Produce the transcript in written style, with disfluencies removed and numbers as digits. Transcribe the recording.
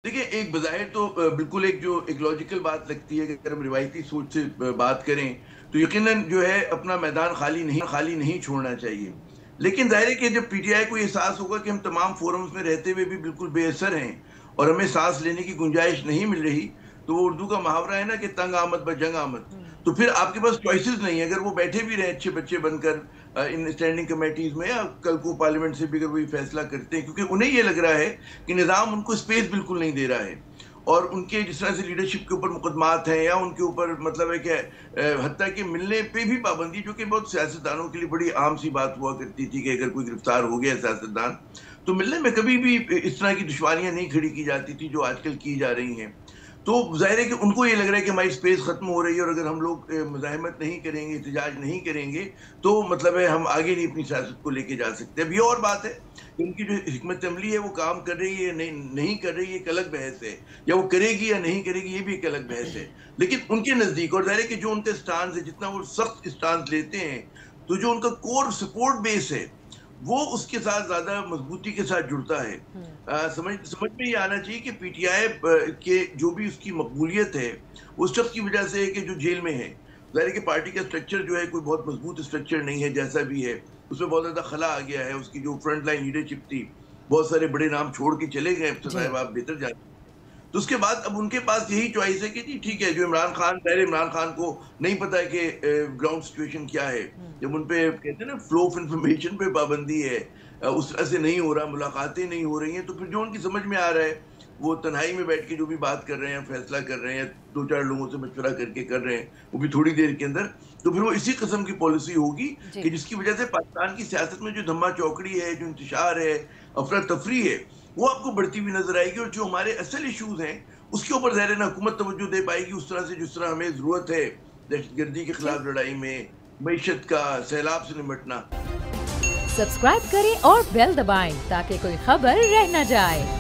देखिए, एक बज़ाहिर तो बिल्कुल एक जो एक लॉजिकल बात लगती है कि अगर हम रिवायती सोच से बात करें, तो यकीनन जो है अपना मैदान खाली नहीं छोड़ना चाहिए। लेकिन ज़ाहिर है कि जब पीटीआई को ये एहसास होगा कि हम तमाम फोरम्स में रहते हुए भी बिल्कुल बेअसर हैं और हमें साँस लेने की गुंजाइश नहीं मिल रही, तो वो उर्दू का मुहावरा है ना कि तंग आमद ब जंग आमद। हुँ। तो फिर आपके पास चॉइसेस नहीं है, अगर वो बैठे भी रहे अच्छे बच्चे बनकर इन स्टैंडिंग कमेटीज़ में या कल को पार्लियामेंट से भी अगर वही फैसला करते हैं, क्योंकि उन्हें ये लग रहा है कि निज़ाम उनको स्पेस बिल्कुल नहीं दे रहा है। और उनके जिस तरह से लीडरशिप के ऊपर मुकदमात हैं या उनके ऊपर मतलब है कि हत्या के मिलने पे भी पाबंदी, जो कि बहुत सियासतदानों के लिए बड़ी आम सी बात हुआ करती थी कि अगर कोई गिरफ्तार हो गया सियासतदान, तो मिलने में कभी भी इस तरह की दुश्वारियाँ नहीं खड़ी की जाती थी जो आजकल की जा रही हैं। तो ज़ाहिर है कि उनको ये लग रहा है कि हमारी स्पेस खत्म हो रही है और अगर हम लोग मुज़ाहिमत नहीं करेंगे, एहतजाज नहीं करेंगे, तो मतलब है हम आगे नहीं अपनी सियासत को लेके जा सकते। अब ये और बात है कि उनकी जो हिकमत अमली है वो काम कर रही है या नहीं कर रही है, एक अलग बहस है। या वो करेगी या नहीं करेगी, ये भी एक अलग बहस है। लेकिन उनके नज़दीक और ज़ाहिर है कि जो उनका स्टांस है, जितना वो सख्त स्टांस लेते हैं, तो जो उनका कोर सपोर्ट बेस है, वो उसके साथ ज़्यादा मज़बूती के साथ जुड़ता है। हुँ। समझ समझ में ये आना चाहिए कि पीटीआई के जो भी उसकी मकबूलियत है, उस शख्स की वजह से है कि जो जेल में है। ज़ाहिर है कि पार्टी का स्ट्रक्चर जो है कोई बहुत मज़बूत स्ट्रक्चर नहीं है, जैसा भी है। उसमें बहुत ज़्यादा खला आ गया है, उसकी जो फ्रंट लाइन लीडरशिप थी, बहुत सारे बड़े नाम छोड़ के चले गए, अफसर जी। साहब आप बेहतर जानते हैं। तो उसके बाद अब उनके पास यही चॉइस है कि जी ठीक है, जो इमरान खान, पहले इमरान खान को नहीं पता है कि ग्राउंड सिचुएशन क्या है। हुँ। जब उन पे कहते हैं ना फ्लो ऑफ इंफॉर्मेशन पे पाबंदी है, उस तरह से नहीं हो रहा, मुलाकातें नहीं हो रही हैं, तो फिर जो उनकी समझ में आ रहा है, वो तन्हाई में बैठ के जो भी बात कर रहे हैं, फैसला कर रहे हैं, 2-4 लोगों से मशवरा करके कर रहे हैं, वो भी थोड़ी देर के अंदर, तो फिर वो इसी किस्म की पॉलिसी होगी जी। कि जिसकी वजह से पाकिस्तान की सियासत में जो धम्मा-चौकड़ी है, जो इंतशार है, अफरा-तफरी है, वो आपको बढ़ती हुई नज़र आएगी और जो हमारे असल इश्यूज़ हैं, उसके ऊपर ज़ाहिर है ना हुकूमत तवज्जो दे पाएगी उस तरह से जिस तरह हमें ज़रूरत है, दहशतगर्दी के जी। खिलाफ लड़ाई में, मईशत का, सैलाब से निपटना। सब्सक्राइब करें और बेल दबाएं ताकि कोई खबर रह न जाए।